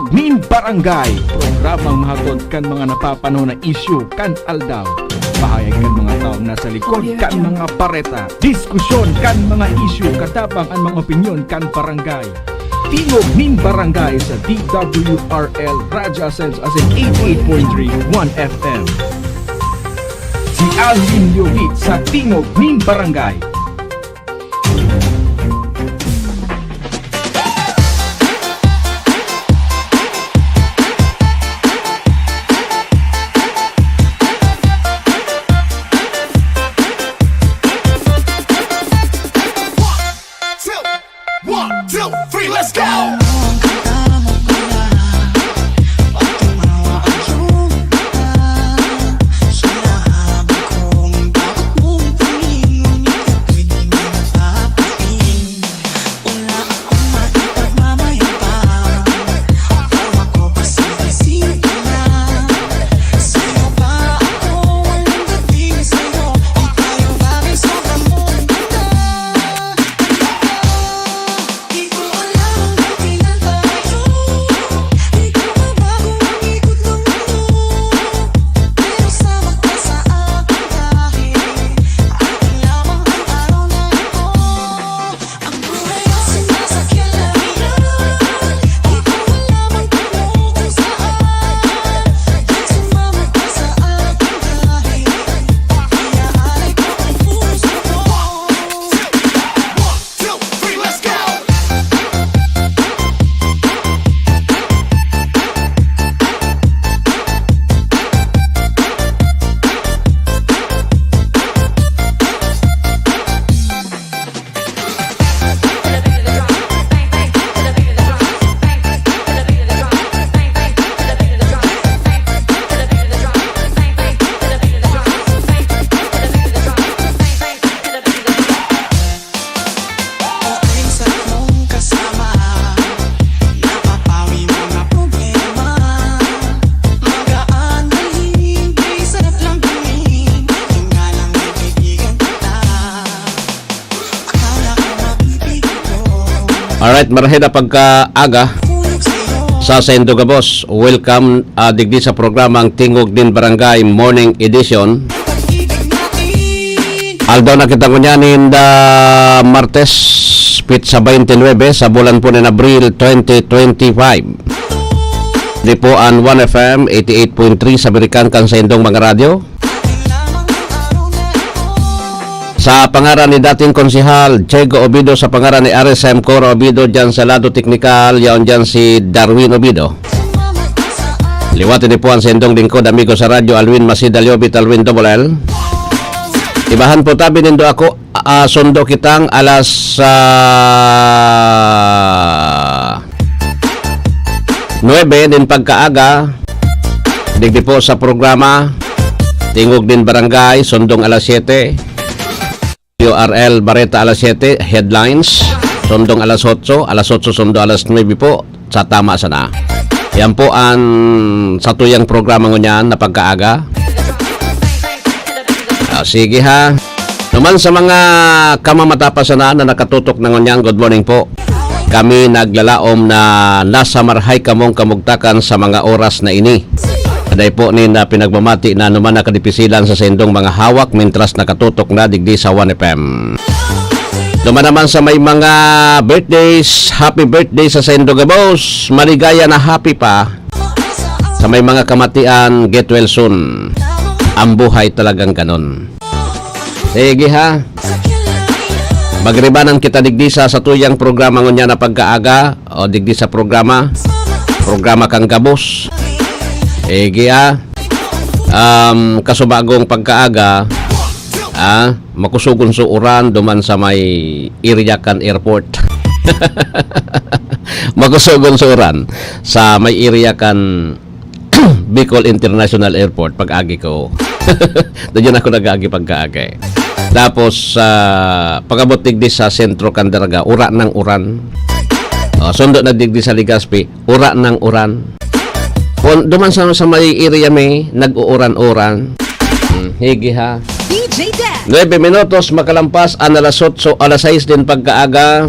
Tingog nin Barangay, programang mahatod kan mga napapanahon na isyu kan aldaw. Bahayag kan mga taong nasa likod kan mga pareta. Diskusyon kan mga isyu katabang ang mga opinyon kan barangay. Tingog nin Barangay sa DWRL Radyo Ascens as in 88.3 1 FM. Si Alvin Lloyd sa Tingog nin Barangay. Alright, marahida pagkaaga sa Sendo Gabos. Welcome digdi sa programang Tingog din Barangay Morning Edition. Aldaw na kita kunyanin da Martes, Pizza 29 sa bulan po ni Abril 2025. Di po ang 1FM 88.3 sa Birikan kan sa indong mga radyo. Sa pangaran ni dating konsihal Chego Obido, sa pangaran ni RSM Coro Obido, dyan sa lado teknikal, yaon dyan si Darwin Obido. Liwati ni po ang sendong lingkod, amigo sa radyo, Alwin Masida Liobit, Alwin Double L. Ibahan po tabi nindo ako, sundo kitang alas 9 din pagkaaga, digdi po sa programa Tingog din Barangay, sundong alas 7. URL Bareta alas 7, headlines sundong alas 8, sundo alas 9 po sa tama sana. Yan po ang satuyang programa ngunyan na pagkaaga. Sige ha. Naman sa mga kamamatapasan na nakatutok na ngunyan, good morning po. Kami naglalaom na nasa marhay kamong kamugtakan sa mga oras na ini. Kaday po ni na pinagmamati na naman nakadipisilan sa sendong mga hawak mintras nakatutok na digdi sa 1FM. Naman naman sa may mga birthdays, happy birthday sa Sendo Gabos. Maligaya na happy pa. Sa may mga kamatian, get well soon. Ang buhay talagang ganon. Sige ha. Magribanan kita digdi sa tuyang programa ngunya na pagkaaga o digdi sa programa kang Gabos. Kasubagong pagkaaga, makusugon suuran duman sa may Iriakan Airport. Makusugon suuran sa may Iriakan Bicol International Airport pag-agi ko. Doon ako nag-agi pagkaagay. Tapos pagabot digdi sa sentro Candaraga, ura ng uran. Sundo na digdi sa Legazpi, ura ng uran. Duman sa may area may nag-uuran-uran. Higi ha. DJ Dan. 9 minutos makalampas ang alas 8, alas 6 din pagkaaga.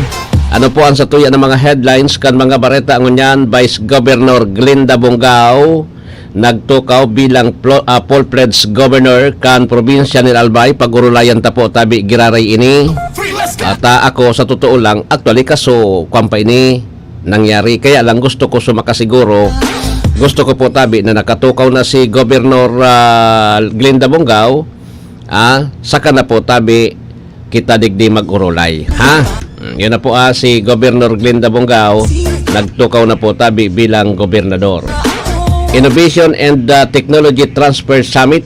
Ano po ang satuya ng mga headlines kan mga bareta ngunyan? Vice Governor Glinda Bongao nagtukaw bilang full-fledged governor kan probinsya ni Albay. Pagurulayan ta po tabi giraray ini. At ako sa totoo lang, actually kaso kwampa ini nangyari. Kaya lang gusto ko sumakasiguro. Gusto ko po tabi na nakatukaw na si Governor Glinda Bongao. Saka na po tabi kita digdi mag-urulay. Yun na po si Governor Glinda Bongao. Nagtukaw na po tabi bilang gobernador. Innovation and Technology Transfer Summit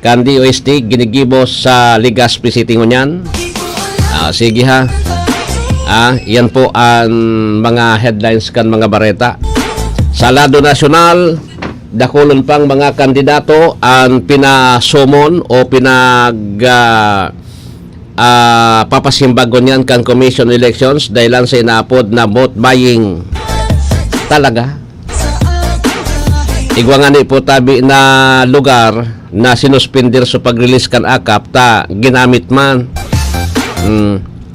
kan DOST ginigibo sa Legazpi City ngunyan. Sige yan po ang mga headlines kan mga bareta. Sa lado nasyonal, dakulon pang mga kandidato ang pinasumon o papasimbagon yan kan Commission Elections dahil sa inaapod na vote buying talaga. Igwangani po tabi na lugar na sinuspindir sa pag-release kan akap ta ginamit man.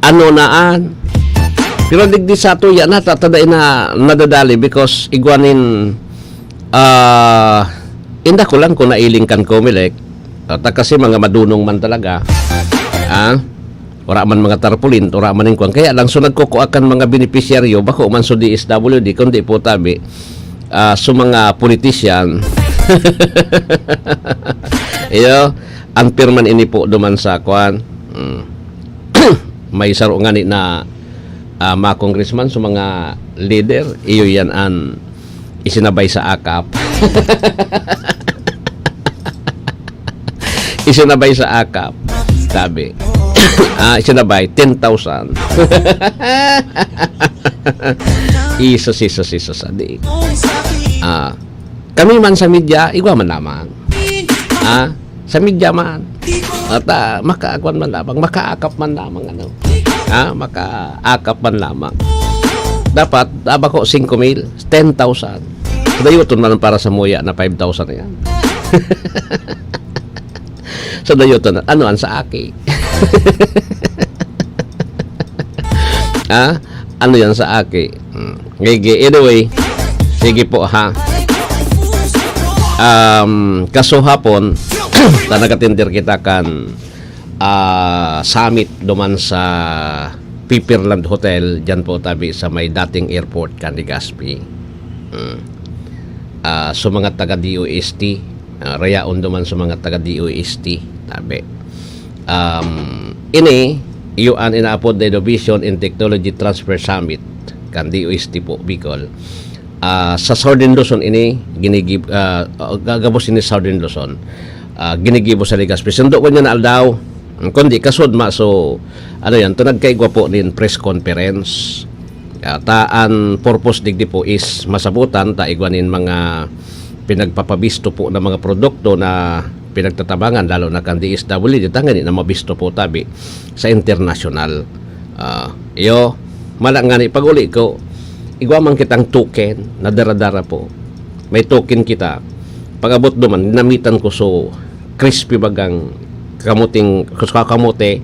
Ano naan? Pero digdi sa to yan na tataday na nadadali because igwanin inda ko lang kung nailing kan Comelec kasi mga madunong man talaga. Ora man mga tarpulin, ora man kung kaya lang so nagkukuakan mga beneficiaryo bako man so DSWD kundi po tabi so mga politician ang pirman ini po duman sa kwan may saro nga ni na mga congressman so mga leader iyo yan ang isinabay sa akap isinabay sa akap sabi isinabay 10,000 isos adi. Kami man sa media, igwa man lamang. Sa media man. At makaakwan man lamang, makaakap man lamang ano. Makaakap man lamang. Dapat ko 5,000, 10,000. Dayuton man para sa muya na 5,000 na yan. So dayuton ano an sa aki. Ano yan sa aki? Anyway, sige po kaso hapon nagatindir kita kan summit duman sa Piperland Hotel dyan po tabi sa may dating airport kan Legazpi. So mga taga DOST rayaon duman sa mga taga DOST tabi. Ini iuan inaapod na Innovation and Technology Transfer Summit kan DOST po Bicol. Sa Southern Luzon ini ginigib gagabos ini Southern Luzon ginigibo sa Legazpi. Sundo ko niya na aldaw kundi kasod ma so ano yan tunad kay gwapo nin press conference taan purpose digdi po is masabutan ta igwanin mga pinagpapabisto po ng mga produkto na pinagtatabangan lalo na kan DSWD tangan na mabisto po tabi sa international. Iyo malangani pag uli ko igwaman kitang token na daradara po may token kita pag-abot duman dinamitan ko so crispy bagang kamuting kamote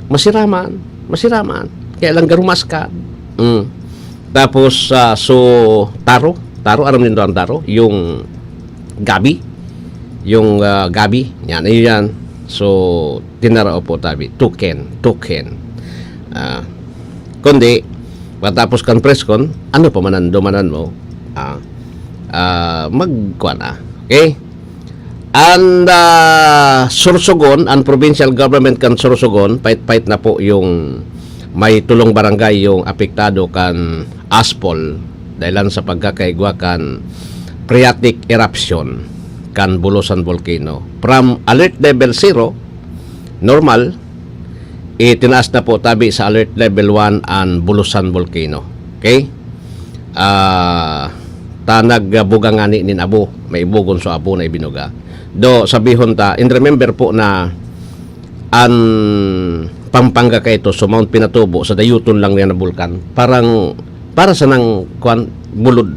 masiraman kaya lang garumas ka. Tapos so taro aram din ang taro yung gabi yan yan so tinarao po tabi token kundi matapos kan press con ano pa manan dumanan mo magkuha na okay. And Sorsogon ang provincial government kan Sorsogon pait na po yung may tulong barangay yung apektado kan Aspol dahilan sa pagkakaigwa kan phreatic eruption kan Bulusan Volcano from alert level 0 normal itinaas na po tabi sa alert level 1 ang Bulusan Volcano. Okay? Tanag bugangani nin abo may bugon so abo na ibinuga do sabihon ta and remember po na an Pampanga kay ito so Mount Pinatubo sa dayuton lang niya na bulkan para sa nang kwan bulod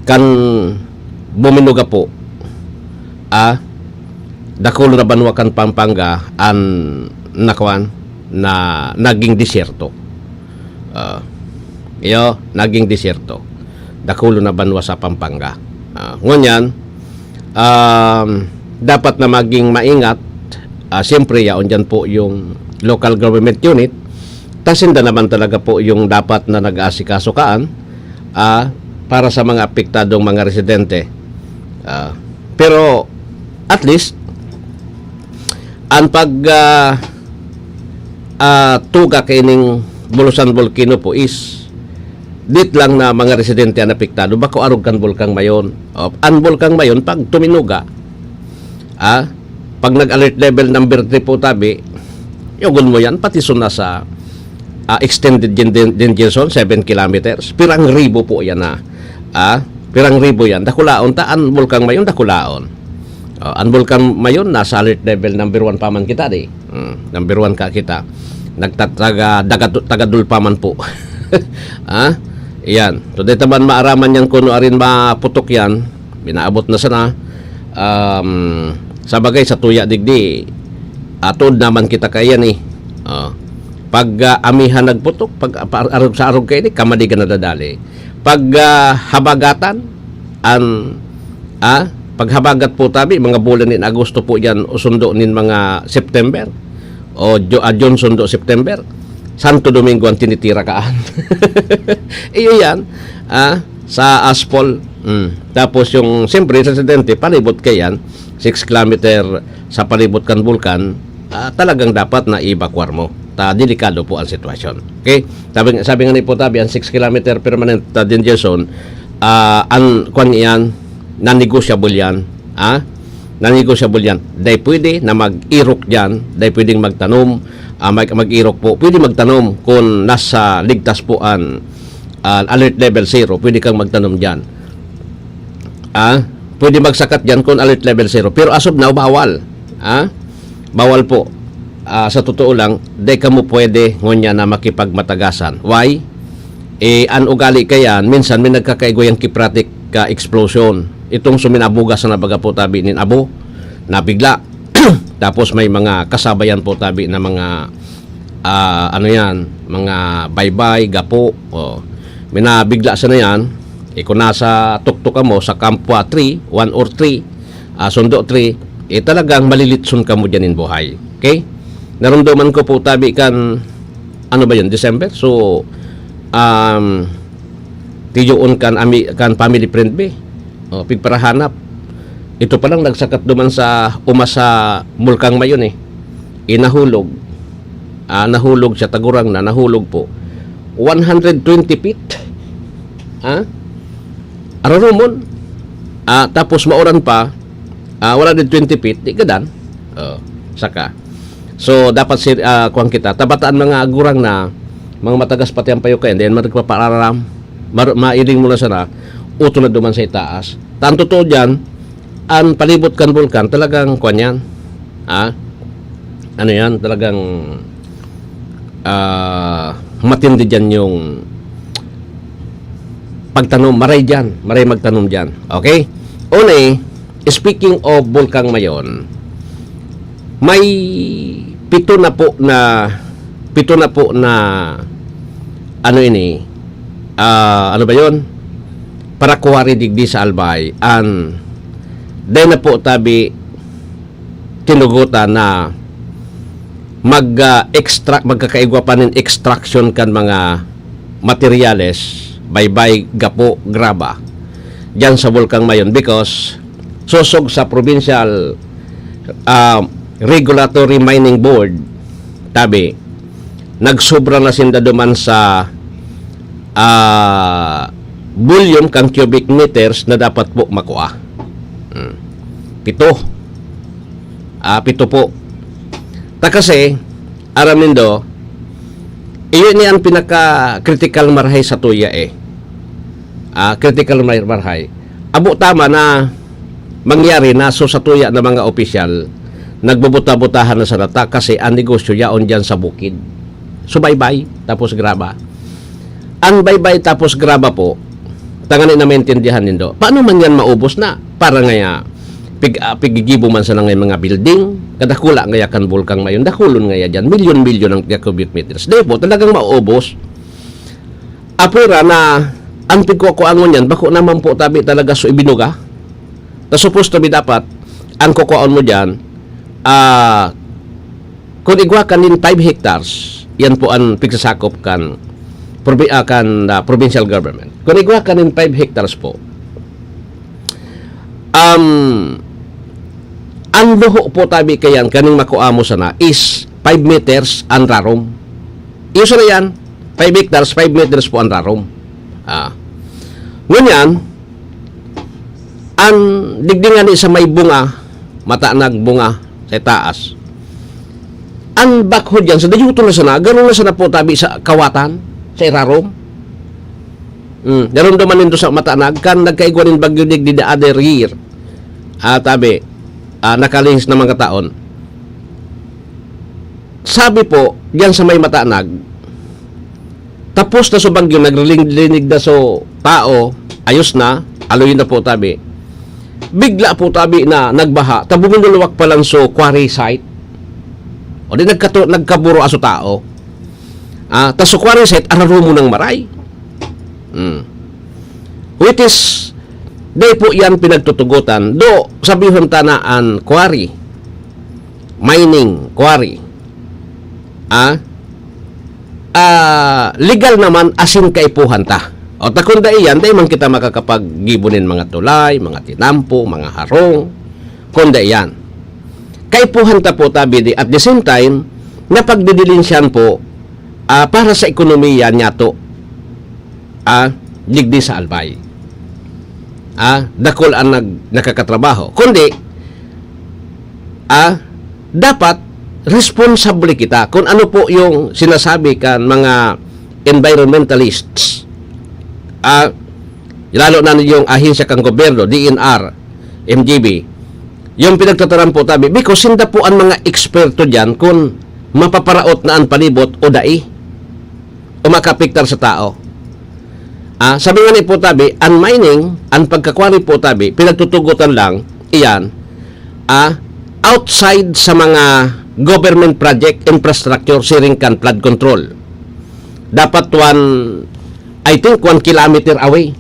kan buminuga po dakulo na banwa kan Pampanga an nakwan na naging disyerto Iyo, naging disyerto. Dakulo na banwa sa Pampanga. Ngunyan, dapat na maging maingat. Siyempre, yaon dyan po yung local government unit. Tasinda naman talaga po yung dapat na nag-aasikaso kaan para sa mga apektadong mga residente. Pero, at least, ang tuga kaining Bulusan Volcano po is dit lang na mga residente ang apektado bako arog kan bulkang mayon. Ang bulkang mayon pag tuminuga pag nag-alert level number 3 po tabi yugon mo yan pati suna sa extended danger zone 7 kilometers pirang ribo po yan pirang ribo yan dakulaon ta ang bulkang mayon dakulaon. Ang bulkang mayon nasa alert level number 1 pa man kita di. Number 1 ka kita tagadul pa man po. Yan. So, dito man maaraman yan kuno arin maputok yan. Binaabot na sana. Sa bagay, sa tuya digdi, atod naman kita kaya ni. Pag amihan nagputok, pag arog sa arog kayo ni, kamadi ka nadadali. Pag habagatan, pag habagat po tabi, mga bulan ni Agosto po yan, usundo nin mga September, o June sundo September, Santo Domingo ang tinitira kaan. Iyo yan, sa Aspol. Tapos yung, siyempre, residente, palibot kayan, 6 kilometer sa palibot kan bulkan, talagang dapat na evacuar mo. Delikado po ang sitwasyon. Okay? Sabi nga ni po tabi, ang 6 kilometer permanent danger zone, kung yan, non-negotiable yan. Non-negotiable yan. Dahil pwede na mag-irok dyan, dahil pwedeng magtanom, mag-irok po. Pwede magtanom kung nasa ligtas po ang alert level 0, pwede kang magtanom dyan. Pwede magsakat dyan kung alert level 0. Pero as of now, bawal. Bawal po. Sa totoo lang, dahil ka mo pwede ngunya na makipagmatagasan. Why? Ang ugali kayan, minsan may nagkakaigoyang kipratic explosion. Itong suminabugas na nabaga po tabi nin abo, nabigla. Tapos may mga kasabayan po tabi na mga mga baybay, gapo. Minabigla sa na yan, kung nasa tuktok mo sa Kampwa 3, 1 or 3, Sundo 3, talagang malilitson ka mo dyan in buhay. Okay? Narumdaman ko po tabi kan, ano ba yun, December? So, tiyoon kan family friend be. Pigparahanap. Ito pa lang nagsakat duman sa umasa mulkang mayon Inahulog. Nahulog siya tagurang na nahulog po. 120 feet. Ararumon. Tapos mauran pa 120 feet di gadan. Saka. So dapat kuang kita tabataan mga agurang na mga matagas pati ang payo kayo then magpapararam mailing mo na sana uto na duman sa itaas. Tanto to dyan, ang palibot kan bulkan, talagang kuwan yan. Ano yan, talagang matindi dyan yung pagtanom. Maray dyan, maray magtanom dyan. Okay? Une, speaking of bulkang mayon, may pito na po na ano ini, ano ba yon? Para kuwari digdi sa Albay an dahil na po tabi tinugutan na magkakaigwa pa ng extraction kan mga materyales baybay, gapo, graba dyan sa bulkang mayon because susog sa provincial regulatory mining board tabi nagsobra na sinda duman sa volume kang cubic meters na dapat po makuha. Pito po. Kasi aramin do iyon niyan pinaka-critical marhay sa tuya critical marhay. Abo tama na mangyari na so sa tuya na mga opisyal nagbubuta-butahan na sa nata kasi ang negosyo yaon dyan sa bukid. So bye-bye tapos graba. Ang bye-bye tapos graba po tanganin na maintindihan nindo. Paano man yan maubos na? Para ngaya pigigibo man sa ngay mga building, kadakula ngaya kan bulkang mayon, dakulon ngaya dyan, milyon-milyon ang cubic meters. Di po, talagang maubos. apira na ang pigkukuangon yan, bako naman po tabi talaga so ibinuga. Na supposed to be dapat, ang kukuan mo dyan, kung igwa kanin 5 hectares, yan po ang pigsasakop kan provincial government. Kung igwa kanin 5 hectares po, ang luho po tabi kayan kaning makuamo sana is 5 meters ang rarom. Iyo sana yan, 5 hectares, 5 meters po ang rarom. Ngunyan, ang digdingan ni sa may bunga, matanag bunga sa taas. Ang bakhod yan, sa dayuto na sana, gano'n na sana po tabi sa kawatan, sa irarom. Naramdaman nito sa matanag, kan nagkaigwanin bagyo dig the other year. Tabi, nakalihis na mga taon. Sabi po, yan sa may matanag, tapos na so bagyo, naglinig na so tao, ayos na, aloy na po tabi. Bigla po tabi na nagbaha, tabungin nuluwak pa lang so quarry site. O di nagkaburo aso tao. Tas so quarry site, araro mo ng maray. Which is, di po yan pinagtutugutan. Do, sabihon tanaan quarry, mining quarry. Legal naman asin kaipuhan ta. O takunda iyan, di man kita makakapag-gibunin mga tulay, mga tinampo, mga harong. Kunda iyan. Kaipuhan ta po tabi di. At the same time, napagdidilinsyan po para sa ekonomiya niya to digdi sa albay. Dakol ang nakakatrabaho. Kundi, dapat responsable kita kung ano po yung sinasabi kan mga environmentalists, lalo na yung ahensya kang gobyerno, DNR, MGB, yung pinagtataran po tabi, because hindi po ang mga eksperto dyan kung mapaparaot na ang palibot o dai o makapiktar sa tao. Sabi nga ni po tabi, ang mining, ang pagkakwari po tabi, pinagtutugutan lang, iyan, outside sa mga government project, infrastructure, sharing can flood control. Dapat I think 1 kilometer away.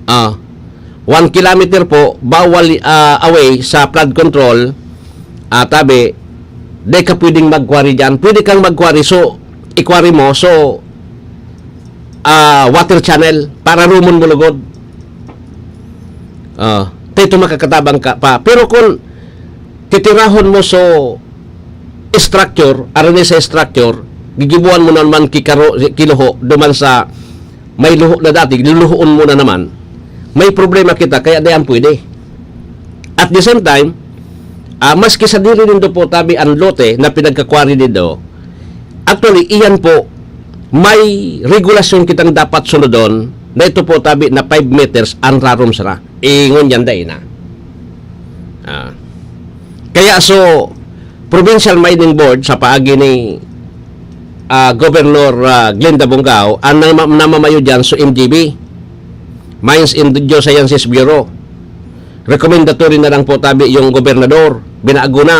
1 kilometer po, bawal away sa flood control, tabi, di ka pwedeng magkwari dyan. Pwede kang magkwari, so, ikwari mo, so, water channel, para rumon mo lugod. Tayo makakatabang ka pa. Pero kung titirahon mo so structure, arane sa structure, gigibuan mo naman kiluho, duman sa may luho na dati, luluhoon mo na naman, may problema kita, kaya dayan pwede. At the same time, maski sa diri nindo po tabi ang lote na pinagkakwari nindo, actually, iyan po, may regulasyon kitang dapat sunodon na ito po tabi na 5 meters ang rarom sara. Ingon yan dahi na. Kaya so, Provincial Mining Board sa paagi ni Governor Glenda Bongao, ang namamayo dyan so MGB, Mines and Geosciences Bureau. Recommendatory na lang po tabi yung gobernador, binago na.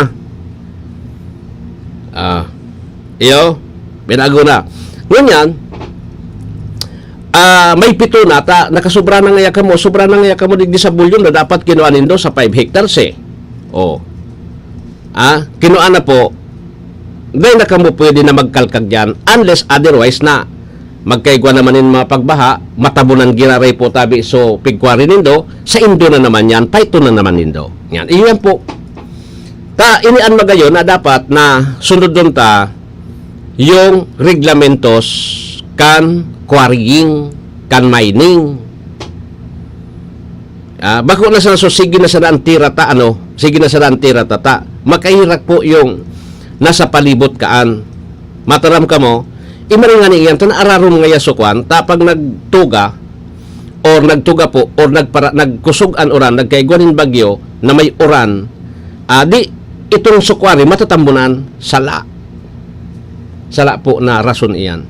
Binago na. Ngunyan, may pito na nakasubra na ngaya ka mo, sobra na ngaya ka mo digdi sa bulyon na dapat kinuanin do sa 5 hectares eh. Kinuan na po, dahil na ka mo pwede na magkalkag dyan, unless otherwise na magkaigwa naman yung mga pagbaha, matabunan giraray po tabi, so pigkwari nindo, sa indo na naman yan, paito na naman nindo. Yan, iyan po. Inian magayon na dapat na sunod doon ta, yung reglamentos kan quarrying, kan mining. Bako na sa so sige na sa daan tira ta sige na sa daan tira ta. Makahirak po yung nasa palibot kaan. Mataram ka mo, imaringan iyan tan ararom nga yasukwan tapag nagtuga or nagtuga po or nagkusugan oran nagkaigwanin bagyo na may oran. Di itong sukwari matatambunan sala po na rason iyan.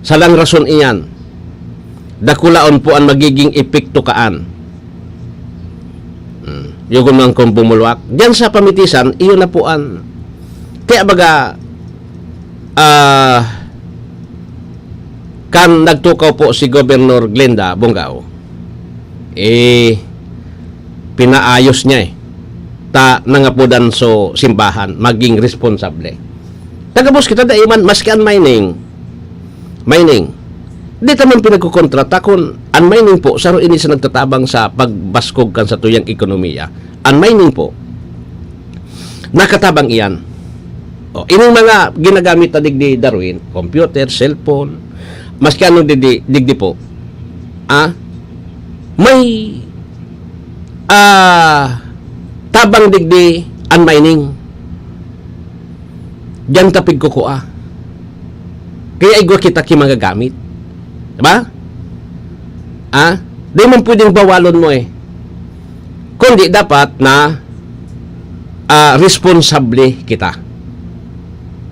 Salang rason iyan. Dakulaon po ang magiging epekto kaan. Yung mga kung bumulwak. Diyan sa pamitisan, iyon na po ang kaya baga kan nagtukaw po si Governor Glenda Bongao, pinaayos niya nangapudan so simbahan maging responsable. Tagabos kita da iman maski mining di taman pinagkukontrata kung mining po saro ini sa nagtatabang sa pagbaskog kan sa tuyang ekonomiya. Mining po nakatabang iyan. Ining mga ginagamit na digdi Darwin, computer, cellphone, maski ano digdi po. May tabang digdi mining. Diyan tapig kukuha. Kaya igwa kita ki magagamit. Diba? Di man pwedeng bawalon mo kundi dapat na responsable kita.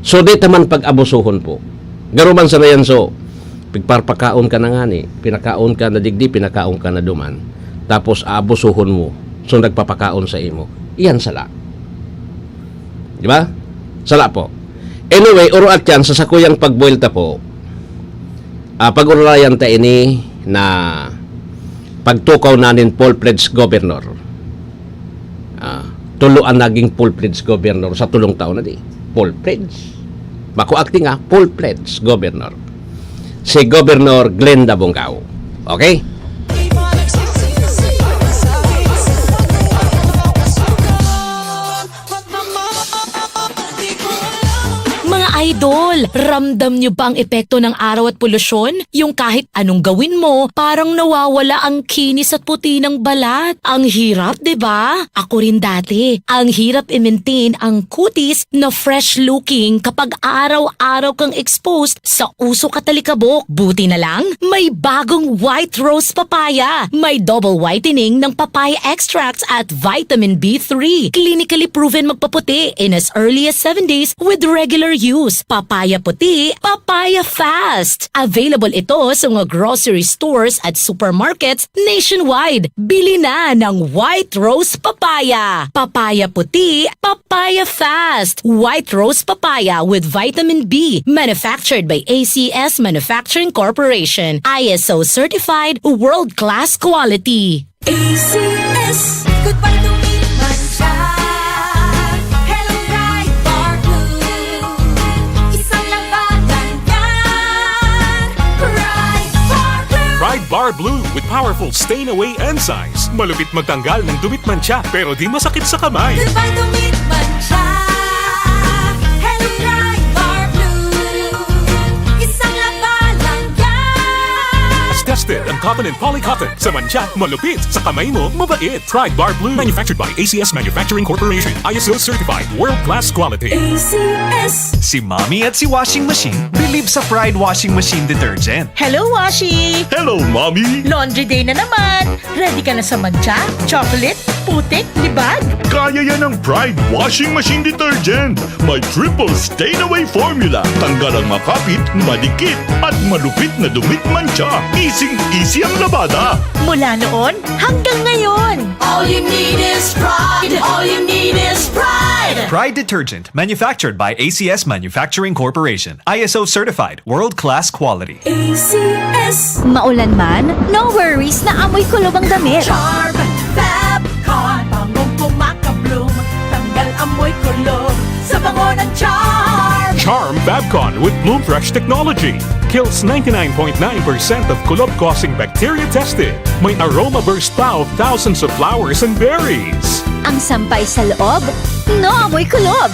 So, di taman pag-abusuhon po. Garuman sa yan, so, pigparpakaon ka na nga pinakaon ka na digdi, pinakaon ka na duman. Tapos, aabusuhon mo. So, nagpapakaon sa imo. Iyan sala. Diba? Sala po. Anyway, uruat yan, sa sakuyang pagboil ta po, pag-urulayan ta ini na pagtukaw nanin full-fledged governor. Tuluan naging full-fledged governor sa tulong taon na di. Full-fledged. Bako acting full-fledged governor. Si Governor Glenda Bongao. Okay? Mga idol, ramdam nyo ba ang epekto ng araw at polusyon? Yung kahit anong gawin mo, parang nawawala ang kinis at puti ng balat. Ang hirap, 'di ba? Ako rin dati. Ang hirap i-maintain ang kutis na fresh looking kapag araw-araw kang exposed sa usok at talikabok. Buti na lang, may bagong White Rose Papaya. May double whitening ng papaya extracts at vitamin B3. Clinically proven magpaputi in as early as 7 days with regular use. Papaya puti, papaya fast. Available ito sa mga grocery stores at supermarkets nationwide. Bili na ng White Rose Papaya. Papaya puti, papaya fast. White Rose Papaya with vitamin B. Manufactured by ACS Manufacturing Corporation. ISO certified, world-class quality. ACS, goodbye to me, Mancha. Hello, Pride Bar Blue. Isang labanan yan. Pride Bar Blue. Pride Bar Blue with powerful stain-away enzymes. Malupit magtanggal ng dumit mancha pero di masakit sa kamay. Goodbye to me, Mancha. Hello, Pride Bar Blue. Isang labanan yan. As tested ang cotton and polycotton. Sa mancha, malupit. Sa kamay mo, mabait. Pride Bar Blue. Manufactured by ACS Manufacturing Corporation. ISO certified. World-class quality. ACS. Si Mommy at si Washing Machine believe sa Pride Washing Machine Detergent. Hello, Washi! Hello, Mommy! Laundry day na naman! Ready ka na sa mancha, chocolate, putik, libag? Kaya yan ang Pride Washing Machine Detergent. May triple stain-away formula. Tanggal ang makapit, madikit, at malupit na dumit mancha. Easy ang labada. Mula noon hanggang ngayon! All you need is pride. All you need is pride. Pride Detergent, manufactured by ACS Manufacturing Corporation. ISO certified, world-class quality. ACS. Maulan man, no worries na amoy kulob ang damit. Charm, Fabcon, bangong pumakabloom. Tanggal amoy kulob sa bango ng charm. Charm Fabcon with Bloom Fresh technology. Kills 99.9% of kulob-causing bacteria tested. May aroma burst pa of thousands of flowers and berries. Ang sampay sa loob, no amoy kulob.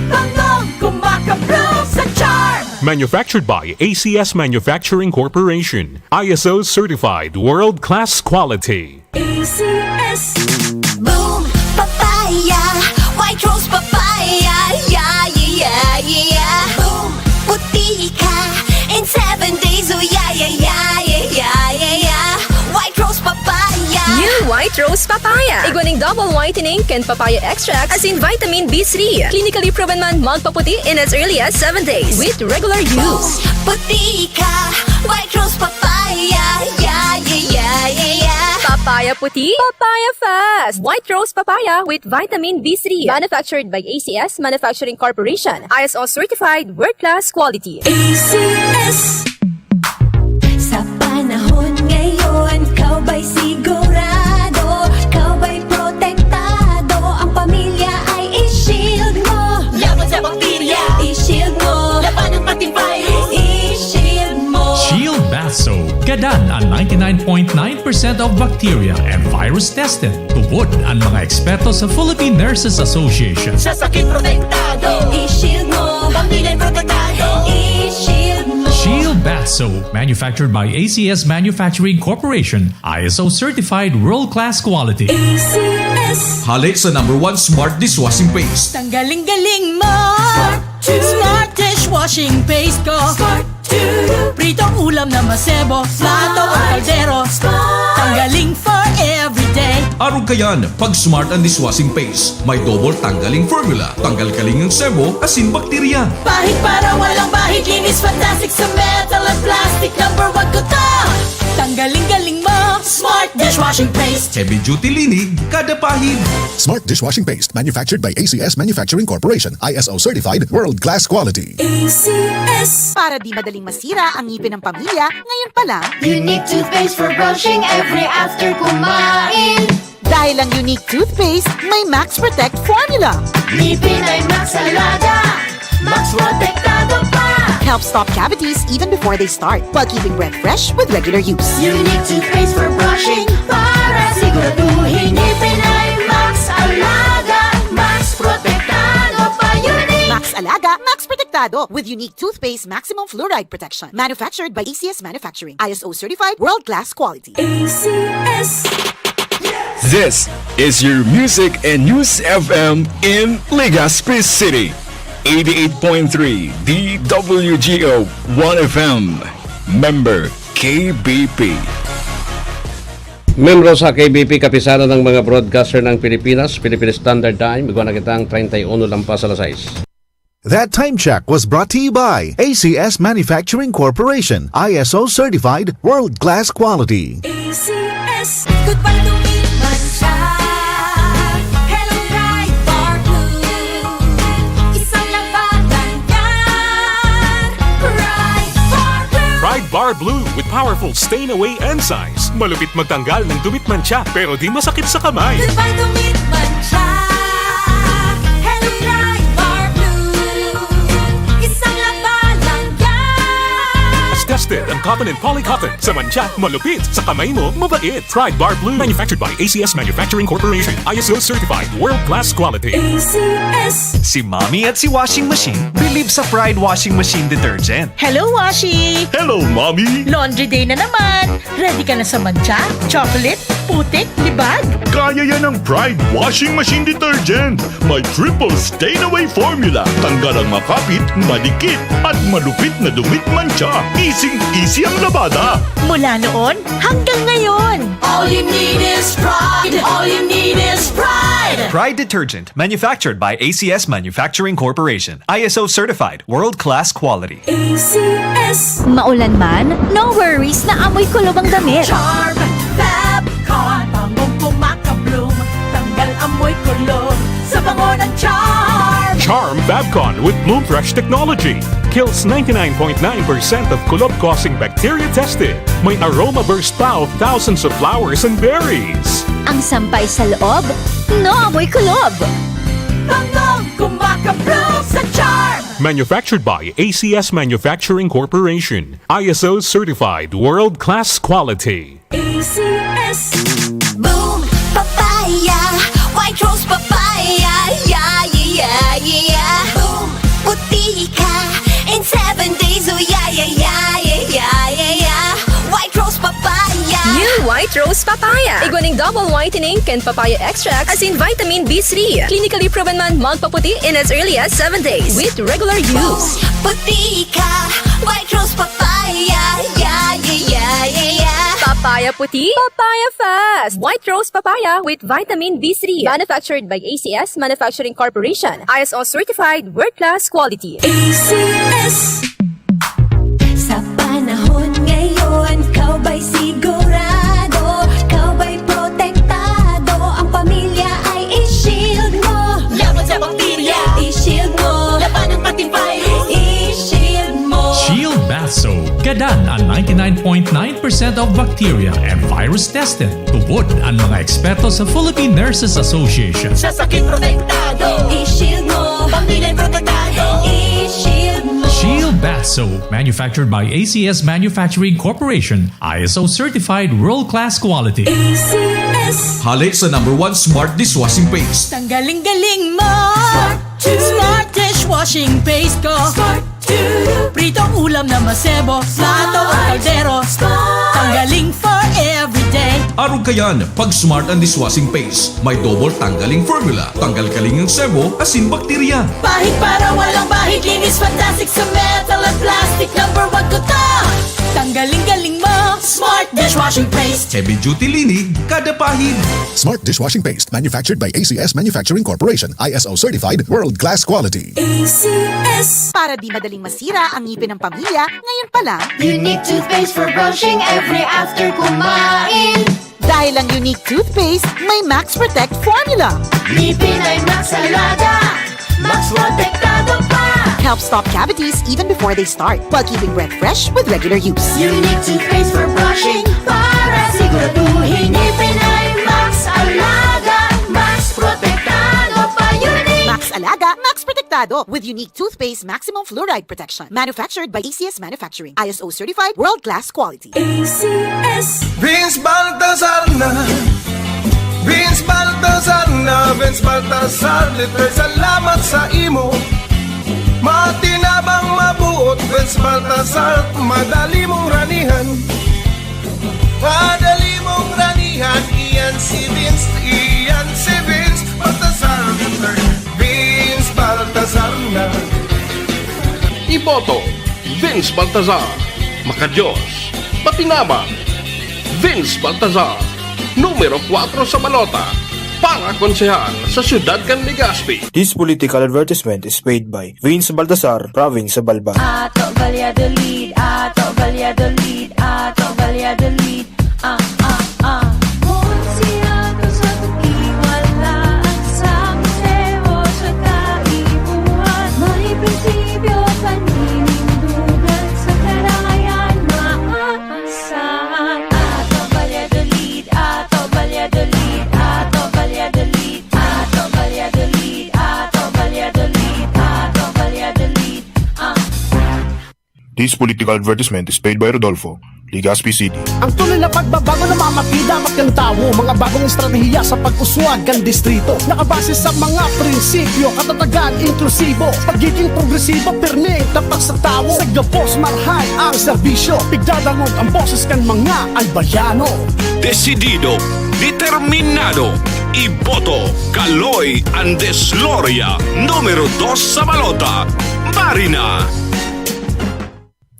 Bangong kumakabloom sa charm. Manufactured by ACS Manufacturing Corporation. ISO certified world-class quality. ACS. Boom, papaya. White Rose Papaya. Yeah, yeah, yeah. Boom, puti ka. In 7 days, oh yeah, yeah, yeah, yeah, yeah, yeah, yeah. White Rose Papaya. New White Rose Papaya. Iguaning double whitening and papaya extract as in vitamin B3. Clinically proven man magpaputi in as early as 7 days with regular use. Puti ka. White Rose Papaya. Yeah, yeah, yeah, yeah, yeah. Papaya Papaya puti, papaya fast. White rose papaya with vitamin B3. Manufactured by ACS Manufacturing Corporation. ISO certified world-class quality. ACS. Sa panahon ngayon, kau ba'y sigurado? Kau ba'y protektado? Ang pamilya ay i-shield mo. Laban sa bakterya, i-shield mo. Laban ng pati virus, i-shield mo. Shield Bath Soap. Gadan ang 99.9% of bacteria and virus tested. Tubod ang mga eksperto sa Philippine Nurses Association. Sa sakit protektado, i-shield mo. Pamilya'y protektado, i-shield mo. Shield Bath Soap, manufactured by ACS Manufacturing Corporation, ISO certified world-class quality. ACS. Hali sa #1 Smart Dishwashing Paste. Tanggaling-galing mo! Smart dishwashing paste ko! Pritong ulam na masebo, plato o kaldero. Tanggaling for everyday. Araw kayan, pag Smart and Dishwashing Paste, may double tanggaling formula. Tanggal kaling ng sebo, asin bakterya. Bahid para walang bahid, linis fantastic sa metal at plastic. #1 ko to! Tanggaling-galing mo! Smart dishwashing paste. Heavy duty linig, kada pahid. Smart Dishwashing Paste, manufactured by ACS Manufacturing Corporation, ISO certified, world-class quality. ACS. Para di madaling masira ang ngipin ng pamilya, ngayon pa lang, Unique toothpaste for brushing every after kumain. dahil ang unique toothpaste, may Max Protect formula. Ngipin ay Max Alaga, Max Protektado pa. Helps stop cavities even before they start, while keeping breath fresh with regular use. Unique toothpaste for brushing para siguraduhin ngipin ay Max Alaga, Max Protektado pa. Unique. Max Alaga, Max Protectado with unique toothpaste maximum fluoride protection. Manufactured by ACS Manufacturing. ISO certified world-class quality. ACS. This is your Music and News FM in Legazpi City. 88.3 DWGO 1FM. Member KBP. Membro sa KBP, kapisanan ng mga broadcaster ng Pilipinas, Philippine Standard Time, magawa na kitang 31 lampas alas 6. That time check was brought to you by ACS Manufacturing Corporation, ISO certified, world-class quality. ACS. Goodbye to me, Mancha. Hello, Bright Bar Blue. Isang labanan yan. Bright Bar Blue. Pride Bar Blue with powerful stain-away enzymes. Malupit magtanggal ng dumit mancha pero di masakit sa kamay. Goodbye to me, Mancha. Hello, Bright Bar Blue. Isang labanan yan. As tested ang cotton and polycotton. Sa mancha, malupit. Sa kamay mo, mabait. Pride Bar Blue. Manufactured by ACS Manufacturing Corporation. ISO certified world-class quality. ACS. Si Mommy at si Washing Machine believe sa Pride Washing Machine Detergent. Hello, Washi! Hello, Mommy! Laundry day na naman! Ready ka na sa mancha, chocolate, putik, libag? Kaya yan ang Pride Washing Machine Detergent. May triple stain-away formula. Tanggal ang makapit, madikit, at malupit na dumit mancha. Easy ang labada. Mula noon hanggang ngayon. All you need is pride. All you need is pride. Pride Detergent, manufactured by ACS Manufacturing Corporation. ISO certified world-class quality. ACS. Maulan man, no worries na amoy kulob ang damit. Charm, Fabcon, bangong pumakabloom, tanggal amoy kulob sa bango ng Charm. Charm Fabcon with Bloom Fresh technology. Kills 99.9% of kulob-causing bacteria tested. May aroma burst pa of thousands of flowers and berries. Ang sampay sa loob, no amoy kulob. Bangong kumakabloom sa Charm. Manufactured by ACS Manufacturing Corporation. ISO certified world-class quality. ACS. Boom, papaya. White rose papaya. Yeah, yeah, yeah. Boom, puti ka. In 7 days, oh yeah, yeah, yeah, yeah, yeah, yeah, yeah. White rose papaya. New White Rose Papaya. Iguaning double whitening and papaya extract as in vitamin B3. Clinically proven man magpaputi in as early as 7 days with regular use. Puti ka. White rose papaya. Yeah, yeah, yeah, yeah, yeah. Papaya puti, papaya fast. White Rose Papaya with vitamin B3. Manufactured by ACS Manufacturing Corporation. ISO certified world-class quality. ACS. Sa panahon ngayon, kau ba'y sigurado? Kau ba'y protektado? of bacteria and virus tested. Tubod ang mga eksperto sa Philippine Nurses Association. Sa sakit protektado, i-shield mo. Pamilya protektado, i-shield mo. Shield Bath Soap, manufactured by ACS Manufacturing Corporation, ISO certified world-class quality. ACS. Hali sa #1 Smart Dishwashing Paste. Tanggaling-galing mo. Smart dishwashing paste ko. Pritong ulam na masebo, plato o kaldero. Tanggaling for everyday. Araw kayan, pag Smart and Dishwashing Paste, may double tanggaling formula. Tanggal kaling ng sebo, asin bakterya. Pahit para walang bahid, linis fantastic sa metal at plastic. #1 ko to. Tanggaling-galing mo. Smart dishwashing paste. Heavy duty linig, kada pahid. Smart Dishwashing Paste, manufactured by ACS Manufacturing Corporation, ISO certified, world-class quality. ACS. Para di madaling masira ang ngipin ng pamilya, ngayon pa lang, Unique toothpaste for brushing every after kumain. dahil ang unique toothpaste, may Max Protect formula. Ngipin ay Max Alaga. Max protektado pa. Helps stop cavities even before they start, while keeping breath fresh with regular use. Unique toothpaste for brushing para siguraduhin ngipin ay Max Alaga. Max protektado pa. Unique. Max Alaga, Max Protectado with unique toothpaste maximum fluoride protection. Manufactured by ACS Manufacturing. ISO certified, world-class quality. ACS. Vince Baltazar na, Vince Baltazar na, Vince Baltazar, liter salamat sa imo. Matinabang mabuot, Vince Baltazar, madali mong ranihan. Madali mong ranihan, iyan si Vince Baltazar, liter Vince Baltazar na. Iboto, Vince Baltazar. Makadiyos, patinabang, Vince Baltazar. Numero 4 sa balota. Para konsehal sa siyudad kan Legazpi. This political advertisement is paid by Vince Baltazar, Province of Balban. Ato Valladolid, Ato Valladolid, Ato Valladolid. Monsiado sa tugiwalaan sa museo sa kaibuhan. May prinsipyo paninindugan sa karangayan maasahan. Ato Valladolid, Ato Valladolid, Ato Valladolid, Ato Valladolid, Ato Valladolid, Ato Valladolid. This political advertisement is paid by Rodolfo, Legazpi City. Ang tuloy na pagbabago na mamatidamak ng tao, mga bagong estratehiya sa pag-uswag kan distrito. Nakabase sa mga prinsipyo, katatagan, inklusibo, pagiging progresibo, pirmi, tapat sa tao. Sa gapos, marhay ang serbisyo, pigdadangog ang boses kan mga albayano. Decidido, determinado, iboto, Kaloy Andes Loria. Numero 2 sa balota. Marina.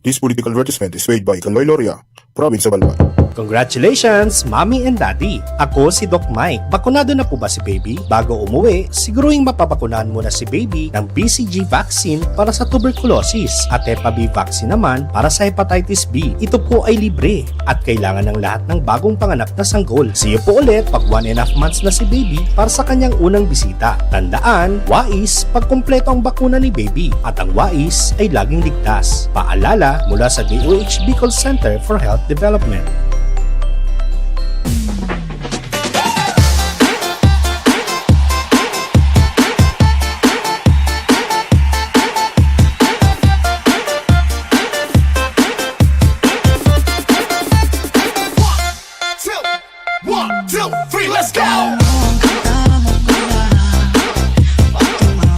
This political advertisement is paid by Caloy Loria, Province of Balban. Congratulations, Mommy and Daddy! Ako si Doc Mike. Bakunado na po ba si Baby? Bago umuwi, siguruhing mapapakunahan muna si Baby ng BCG vaccine para sa tuberculosis at Hep B vaccine naman para sa hepatitis B. Ito po ay libre at kailangan ng lahat ng bagong panganak na sanggol. See you po ulit pag 1.5 months na si Baby para sa kanyang unang bisita. Tandaan, wais pag kumpleto ang bakuna ni Baby at ang wais ay laging ligtas. Paalala mula sa DOH Bicol Center for Health Development.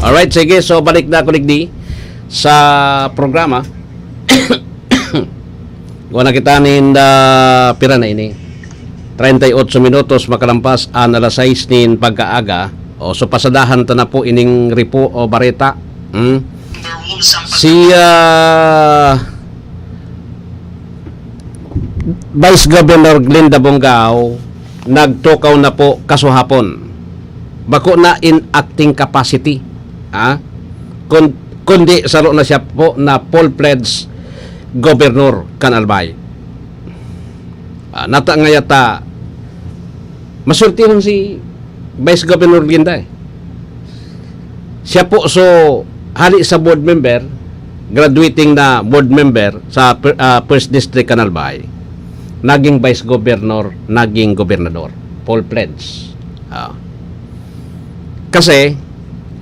Alright, sige. So, balik na kuligdi sa programa. Kung nakitanin pira na ini. 38 minutos makalampas ang alas 6 nin pagkaaga. O, so, pasadahan ta na po ining ripo o bareta. Si Vice Governor Glinda Bongao nagtukaw na po kasuhapon. Bako na in acting capacity. Kundi saro na siya po na full-fledged Governor kan Albay. Nata nga yata masultihon si Vice Governor Glinda Siya po so hali sa board member, graduating na board member sa First District kan Albay. naging vice governor, naging gobernador. Full pledge. Kasi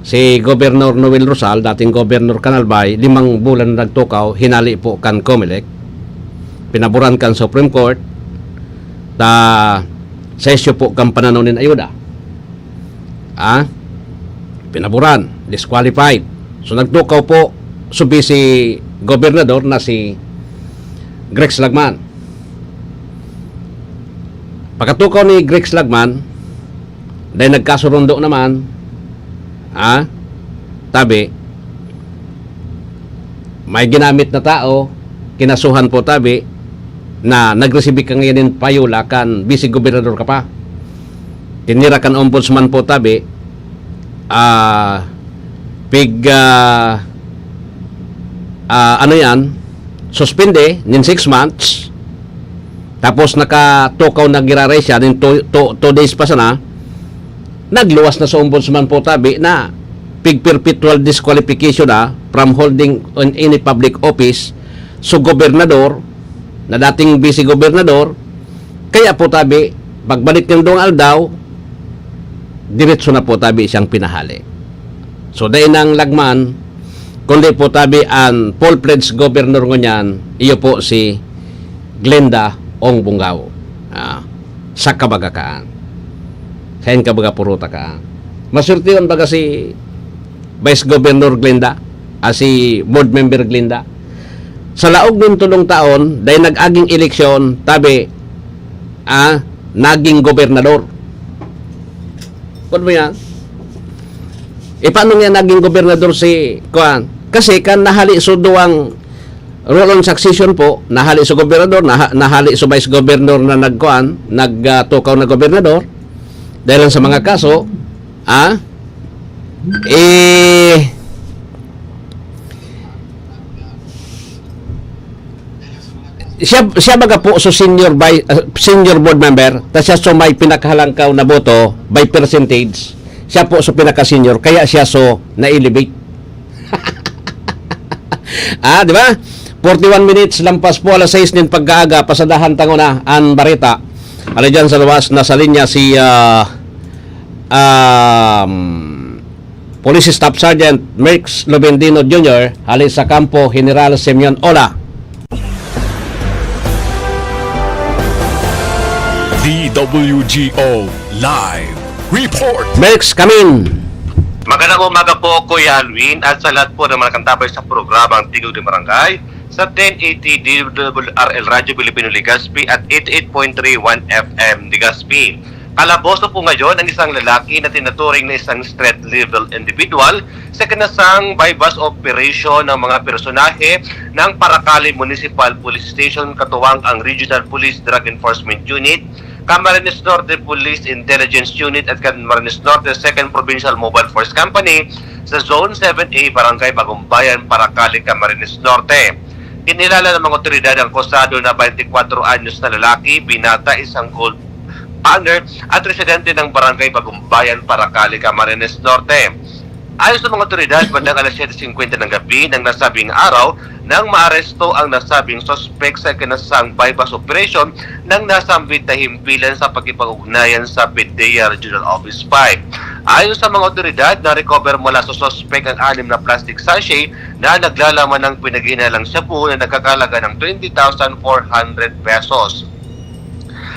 si Governor Noel Rosal, dating Governor Canalbay, 5 bulan na nagtukaw, hinali po kan COMELEC, pinaburan kan Supreme Court, sa isyo po kan pananunin ayuda. Pinaburan, disqualified. So nagtukaw po subi si Gobernador na si Grex Lagman. Pagkatukaw ni Grex Lagman, dahil nagkasurundo naman, tabi, may ginamit na tao, kinasuhan po tabi, na nagresibik kang yanin payula kan vice gobernador ka pa. Tinira kan ombudsman po tabi, suspende nin 6 months, tapos nakatukaw na giraray siya nin 2 days pa sana, nagluwas na sa ombudsman po tabi na perpetual disqualification from holding on any public office so gobernador na dating vice gobernador. Kaya po tabi pagbalik ng Dong Aldaw, diretso na po tabi siyang pinahali. So dahil ng Lagman, kundi po tabi ang full-fledged governor ngunyan, iyo po si Glenda Ong Bungao, sa kabagakaan. Sayan kabaga puruta ka. Masurtiyon baga si Vice Governor Glenda, si board member Glenda. Sa laog ng 3 taon, dahil nag-aging eleksyon, tabi, naging gobernador. Kung mo yan? Paano nga naging gobernador si Kuan? Kasi kan nahali so duwang role on succession po, nahali sa gobernador, nahali sa vice governor na nagtukaw na gobernador. Dahil sa mga kaso, siya baga po so senior board member, tapos siya so may pinakahalangkaw na boto by percentage, siya po so pinaka-senior, kaya siya so na-elevate. Di ba? 41 minutes lampas po alas 6 nin pagkaaga, pasadahan tango na ang barita. Ala dyan sa luwas, nasa linya si Police Staff Sergeant Merx Lobendino Jr. hali sa kampo General Simeon Ola. DWGO Live Report. Merx, come in. Magandang umaga po, Kuya Alwin, at sa lahat po ng mga kantabay sa programang Tigog de Barangay sa 1080 DWRL Radio Pilipino Legazpi at 88.31 FM Legazpi. Kalaboso po ngayon ang isang lalaki na tinuturing na isang street-level individual sa kinasang bypass operation ng mga personahe ng Paracali Municipal Police Station katuwang ang Regional Police Drug Enforcement Unit, Camarines Norte Police Intelligence Unit at Camarines Norte 2nd Provincial Mobile Force Company sa Zone 7A, Barangay Bagumbayan, Paracali, Camarines Norte. Kinilala ng mga otoridad ang kusado na 24 anyos na lalaki, binata, isang gold partner at residente ng Barangay Bagumbayan, Paracali, Camarines Norte. Ayon sa mga otoridad, bandang alas 7:50 ng gabi ng nasabing araw nang maaresto ang nasabing suspect sa kinasang bypass operation ng nasambit na himpilan sa pagkipag-ugnayan sa PDEA Regional Office 5. Ayon sa mga otoridad, na-recover mula sa suspect ang 6 na plastic sachet na naglalaman ng pinag-inalang shabu na nagkakalaga ng 20,400 pesos.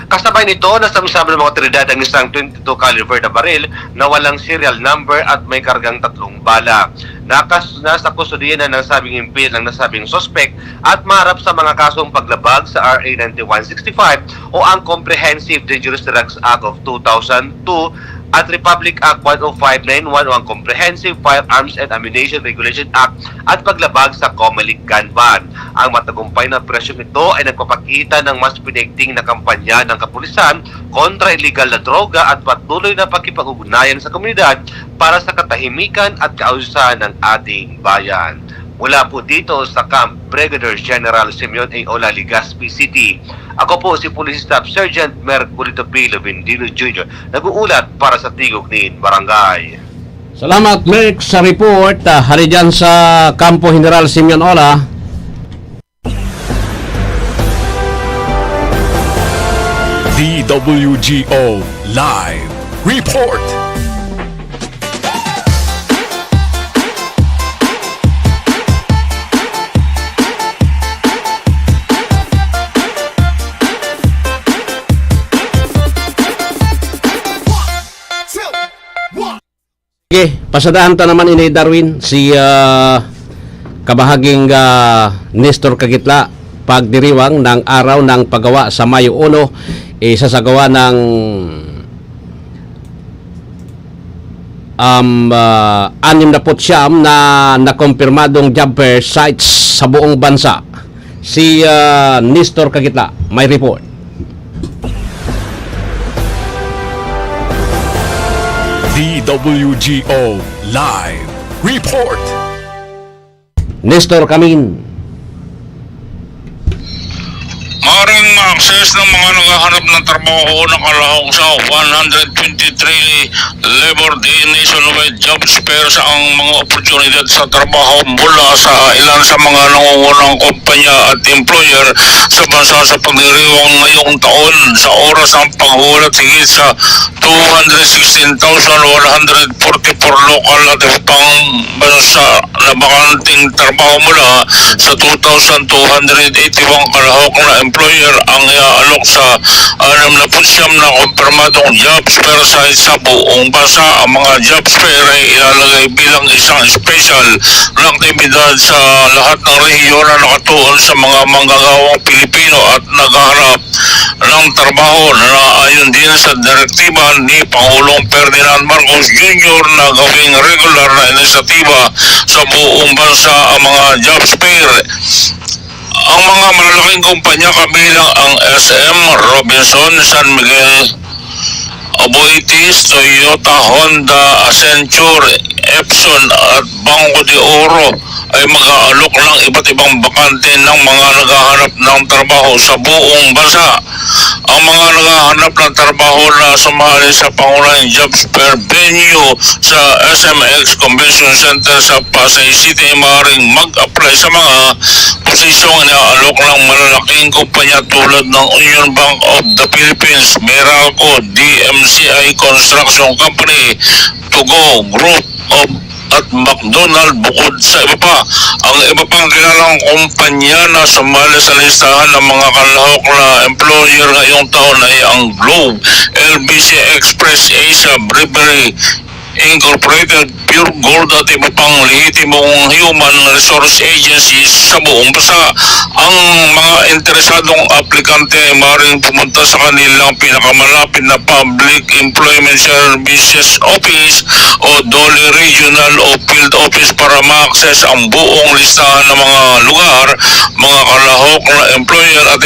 Kasabay nito, nasamisama ng mga otoridad ang isang 22 caliber na baril na walang serial number at may kargang 3 bala. Nasa kustudiya na ng sabing impil ng nasabing suspect at maharap sa mga kasong paglabag sa RA 9165 o ang Comprehensive Dangerous Drugs Act of 2002 at Republic Act 10591 o ang Comprehensive Firearms and Ammunition Regulation Act at paglabag sa COMELEC gun ban. Ang matagumpay na operasyon ito ay nagpapakita ng mas pinigting na kampanya ng kapulisan kontra illegal na droga at patuloy na pakipag-ugnayan sa komunidad para sa katahimikan at kaayusan ng ating bayan. Mula po dito sa Camp Brigadier General Simeon A. Ola, Legazpi City. Ako po si Police Staff Sergeant Merculito P. Lobendino Jr. nag-uulat para sa Tigog ni Barangay. Salamat, Merx, sa report. Hali dyan sa Kampo General Simeon Ola. DWGO Live Report. Okay, pasadahan ta naman ini Darwin si kabahaging Nestor Kagitla pagdiriwang ng araw ng paggawa sa Mayo 1 isasagawa ng 69 na nakumpirmadong job fair sites sa buong bansa. Si Nestor Kagitla may report. DWGO Live Report. Nestor Kamin. Maring ma-access ng mga naghahanap ng trabaho nakalahok sa 123 Labor Day nationwide jobs fair sa ang mga oportunidad sa trabaho mula sa ilan sa mga nangungunang kumpanya at employer sa bansa sa pagdiriwang ngayong taon. Sa oras ng paghulat higit sa 216,144 lokal at pang bansa na bakanting trabaho mula sa 2,281 kalahok na employer ang iaalok sa 69 na kumpirmadong jobs fair sites sa buong bansa. Ang mga jobs fair ay ilalagay bilang isang special na aktibidad sa lahat ng rehiyon na nakatuon sa mga manggagawang Pilipino at naghahanap ng trabaho na ayon din sa direktiba ni Pangulong Ferdinand Marcos Jr. na gawing regular na inisyatiba sa buong bansa ang mga jobs fair. Ang mga malalaking kumpanya kabilang ang SM, Robinson, San Miguel, Aboitiz, Toyota, Honda, Accenture, Epson at Banco de Oro ay mag-aalok ng iba't ibang bakante ng mga naghahanap ng trabaho sa buong bansa. Ang mga naghahanap ng trabaho na sumali sa pangunahing jobs fair venue sa SMX Convention Center sa Pasay City maaaring mag-apply sa mga posisyong inaalok ng malalaking kumpanya tulad ng Union Bank of the Philippines, Meralco, DMCI Construction Company, Tugo Group of at McDonald. Bukod sa iba pa, ang iba pang kilalang kumpanya na sumali sa listahan ng mga kalahok na employer ngayong taon ay ang Globe, LBC Express Asia, Brewery Incorporated, Pure Gold at iba pang lehitimong human resource agencies sa buong bansa. Ang mga interesadong aplikante ay maaaring pumunta sa kanilang pinakamalapit na Public Employment Services Office o Dole Regional o Field Office para ma-access ang buong listahan ng mga lugar, mga kalahok na employer at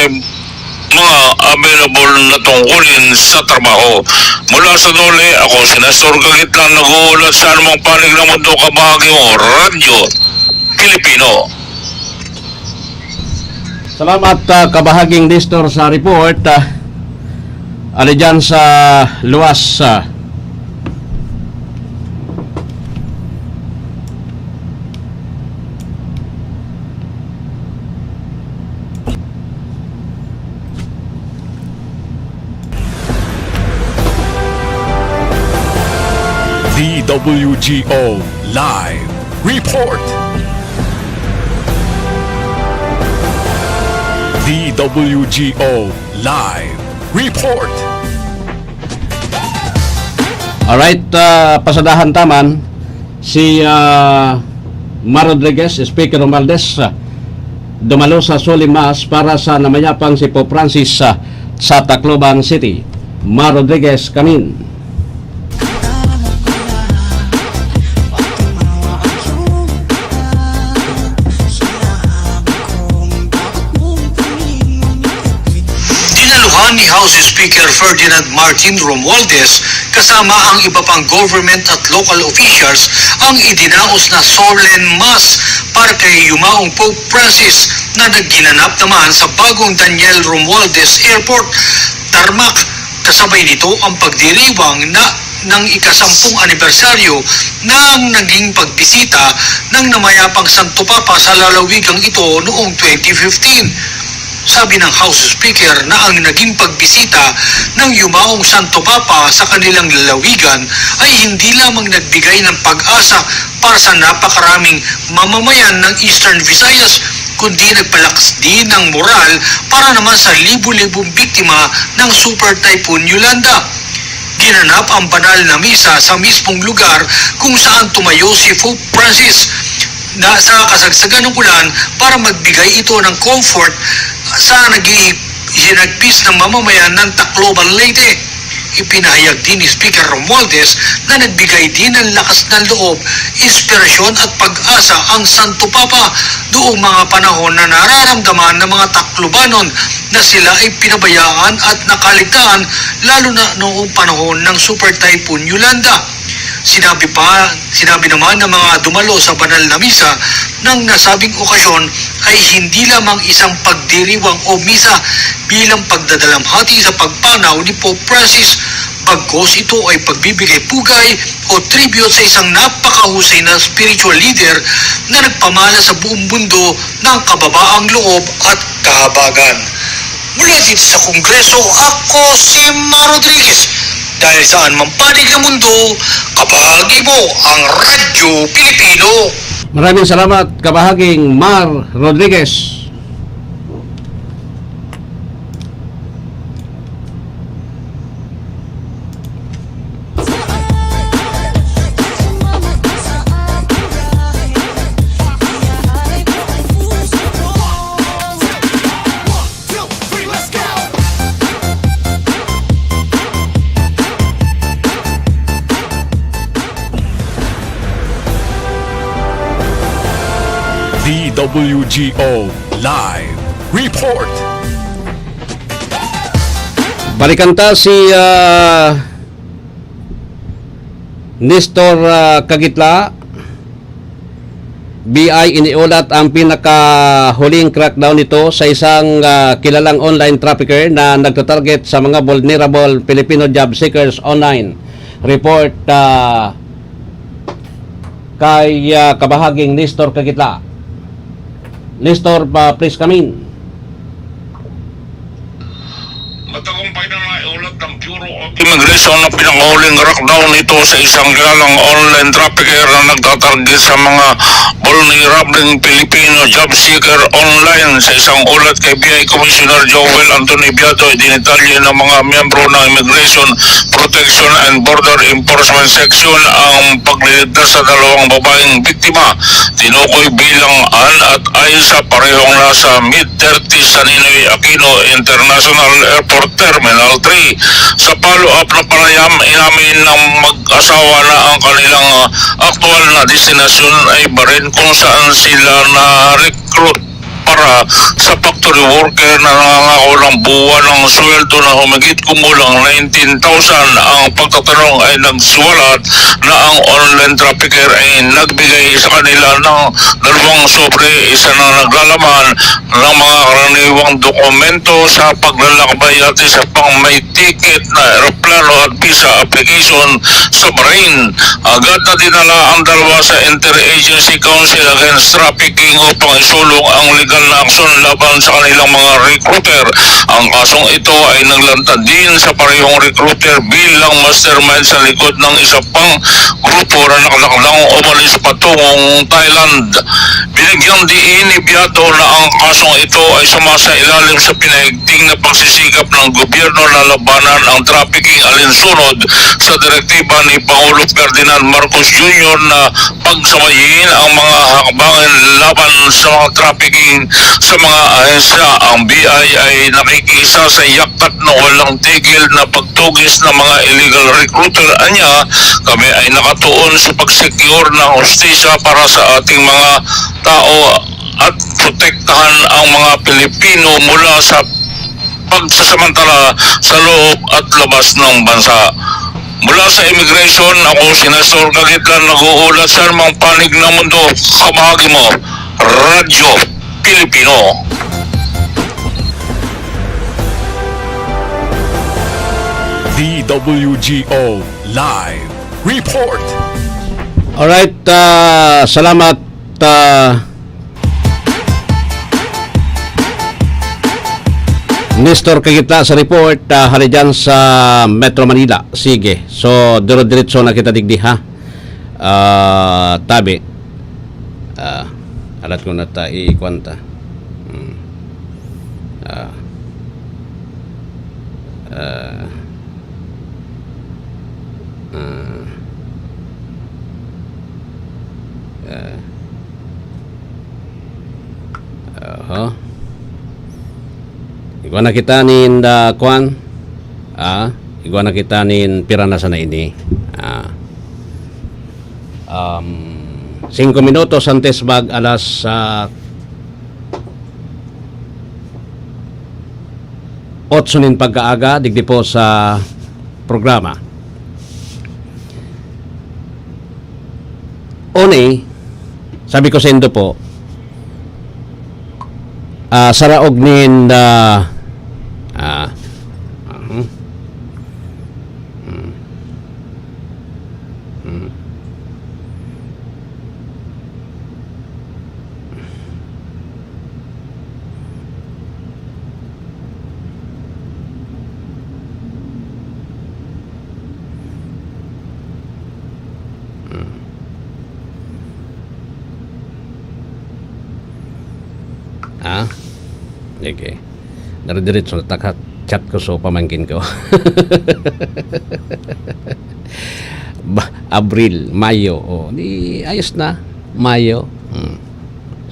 mga available na tungkulin sa trabaho. Mula sa Dole, ako si Nestor Kagitla, nag-uulat sa anumang panig ng mundo, kabahagi mo, Radyo Pilipino. Salamat kabahaging Nestor sa report. Ali dyan sa luwas DWGO Live Report. DWGO Live Report. Alright, pasadahan taman si Mar Rodriguez, Speaker Romualdez, dumalo sa Solimas para sa namayapang si Pope Francis sa Tacloban City. Mar Rodriguez, Kamin. Ni House Speaker Ferdinand Martin Romualdez kasama ang iba pang government at local officials ang idinaos na solemn mass para kay yumaong Pope Francis na nagginanap naman sa bagong Daniel Romualdez Airport, Tarmac. Kasabay nito ang pagdiriwang ng ika-10 anibersaryo ng naging pagbisita ng namayapang Santo Papa sa lalawigang ito noong 2015. Sabi ng House Speaker na ang naging pagbisita ng yumaong Santo Papa sa kanilang lalawigan ay hindi lamang nagbigay ng pag-asa para sa napakaraming mamamayan ng Eastern Visayas, kundi nagpalakas din ng moral para naman sa libu-libong biktima ng Super Typhoon Yolanda. Ginanap ang banal na misa sa mismong lugar kung saan tumayo si Pope Francis na sa kasagsagan ng ulan para magbigay ito ng comfort sa hinagpis ng mamamayan ng Tacloban, Leyte. Ipinahayag din ni Speaker Romualdez na nagbigay din ng lakas ng loob, inspirasyon at pag-asa ang Santo Papa doong mga panahon na nararamdaman ng mga Taclobanon na sila ay pinabayaan at nakaligtaan lalo na noong panahon ng Super Typhoon Yolanda. Sinabi naman ng mga dumalo sa banal na misa ng nasabing okasyon ay hindi lamang isang pagdiriwang o misa bilang pagdadalamhati sa pagpanaw ni Pope Francis, bagkos ito ay pagbibigay pugay o tribute sa isang napakahusay na spiritual leader na nagpamana sa buong mundo ng kababaang loob at kahabagan. Mula dito sa Kongreso, ako si Mar Rodriguez. Dahil saan mang panig ng mundo, kabahagi mo ang Radyo Pilipino. Maraming salamat, kabahaging Mar Rodriguez. DWGO Live Report. Balikanta si Nestor Kagitla. BI iniulat ang pinakahuling crackdown nito sa isang kilalang online trafficker na nagtatarget sa mga vulnerable Filipino job seekers online. Report kay kabahaging Nestor Kagitla. Nestor, please come in. Matagumpay na naiulat ng Bureau of Immigration na pinakahuling crackdown ito sa isang kilalang online trafficker na nagtatarget sa mga vulnerable Filipino job seeker online. Sa isang ulat kay BI Commissioner Joel Anthony Biado, dinitalye ng mga miyembro ng Immigration Protection and Border Enforcement Section ang pagliligtas sa dalawang babaeng biktima. Tinukoy bilang Ann at Aiza, parehong nasa mid-30s sa Ninoy Aquino International Airport Terminal 3. Sa follow-up na panayam, inamin ng mag-asawa na ang kanilang aktual na destinasyon ay Bahrain, kung saan sila na-recruit para sa factory worker na nangangako ng buwan ng sweldo na humigit kumulang 19,000. Ang pagtatanong ay nagsiwalat na ang online trafficker ay nagbigay sa kanila ng 2 sobre, isa na naglalaman ng mga karaniwang dokumento sa paglalakbay at isa pang may ticket na aeroplano at visa application sa Bahrain. Agad na dinala ang dalawa sa Interagency Council Against Trafficking upang isulong ang legal na aksyon laban sa kanilang mga recruiter. Ang kasong ito ay naglantad din sa parehong recruiter bilang mastermind sa likod ng isa pang grupo na nakalakdang umalis patungong Thailand. Binigyang diin ni Biado na ang kasong ito ay sumasailalim sa pinaigting na pagsisikap ng gobyerno na labanan ang trafficking alinsunod sa direktiba ni Pangulo Ferdinand Marcos Jr. na pagsamayin ang mga hakbangin laban sa mga trafficking sa mga ahensya. Ang BI ay nakikisa sa yakat na walang tigil na pagtugis ng mga illegal recruiter. Anya, kami ay nakatuon sa pagsecure ng hustisya para sa ating mga tao at protektahan ang mga Pilipino mula sa pagsasamantala sa loob at labas ng bansa. Mula sa Immigration, ako si Nestor Kagitla, nag-uulat sa mga panig ng mundo. Kabahagi mo, Radyo Pilipino. DWGO Live Report. Alright, salamat Nestor Kagitla sa report, hali dyan sa Metro Manila. Sige. So, diro-diretso na kita digdi, ha? Tabi. Alat ko na ta i-kwanta. Igwa na kita nin kwan. Igwa na kita nin pirana sana ini. 5 minutos antes mag alas 8 nin pagkaaga digdi po sa programa. Oni, sabi ko sa Indo po, saraog nin okay. Naradiretso na chat ko so pamangkin ko. Abril, Mayo. Di ayos na. Mayo.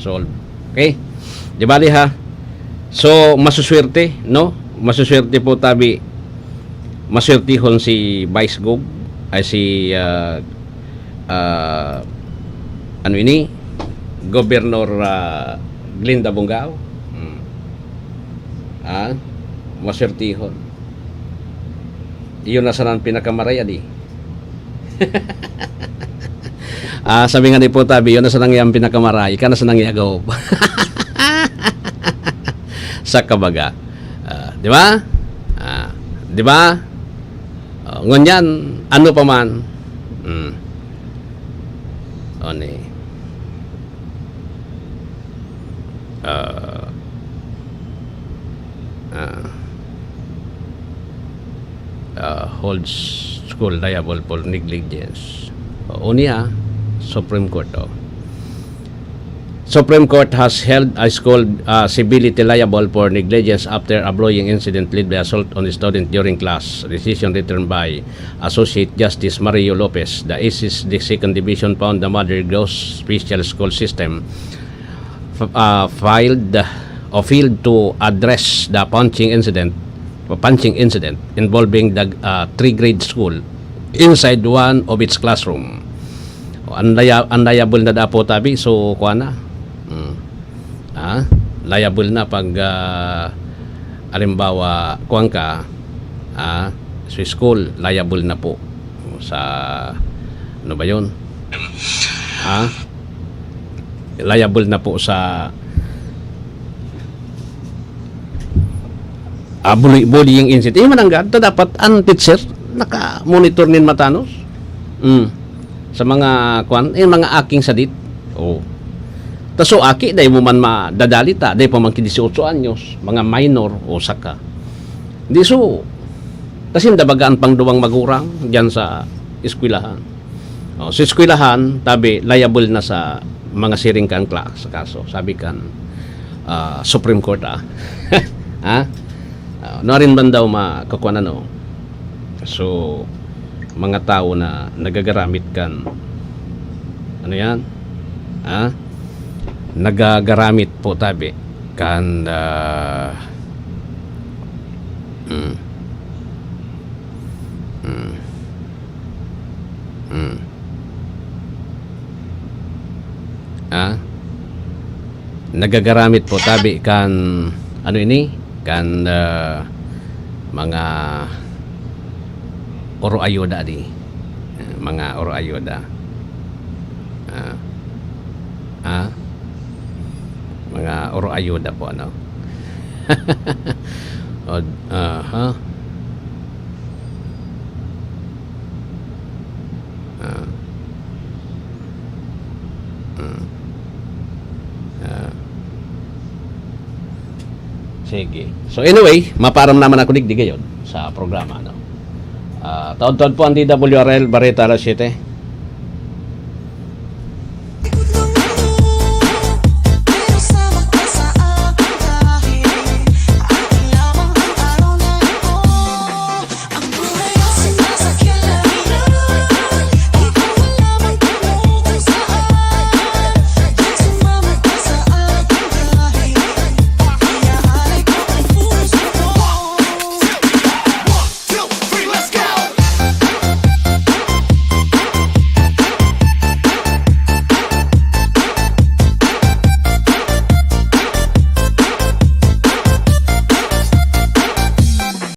Solve. Okay? Di bali ha? So, masuswerte, no? Masuswerte po tabi. Maswertihon si Vice Gov ay si ano ini? Governor Glinda Bungao. Maswertihon. Iyon na sanang pinakamaraya di. Sabi nga ni po tabi, yun na sanang yung pinakamaray, ka na sanang yagaw. Sa kabaga. Di ba? Di ba? Ngunyan, ano pa man. Oni. Holds school liable for negligence. Unia, Supreme Court. Supreme Court has held a school civility liable for negligence after a bullying incident led by assault on a student during class. Decision written by Associate Justice Mario Lopez. The ACIS, the Second Division, found the Mother Gross Special School System failed to address the punching incident involving the 3-grade school inside one of its classroom. Unliable na dapo tabi, so kuha na. Liable na pag alimbawa kuha ka sa school, liable na po sa ano ba yun? Liable na po sa bullying incident. Mananggad, dapat ang teacher naka-monitor nin matanos. Sa mga kwan, mga aking sadit. Taso aki, dahil mo man madadalita, dahil pa man 18 anyos, mga minor o saka. Di so, tasin dabagaan pang duwang magurang dyan sa eskwelahan. Sa eskwelahan, tabi, liable na sa mga siring kang class sa kaso. Sabi kan, Supreme Court Narin man daw makakuan ano. So mga tao na nagagaramit kan ano yan? Nagagaramit po tabi kan nagagaramit po tabi kan ano ini? Kan mga oro ayoda di mga oro ayoda mga oro ayoda po ano. Sige. So anyway, maparam naman ako digdi gayon sa programa, no. Taon-taon po ang DWRL Barreta Alas 7.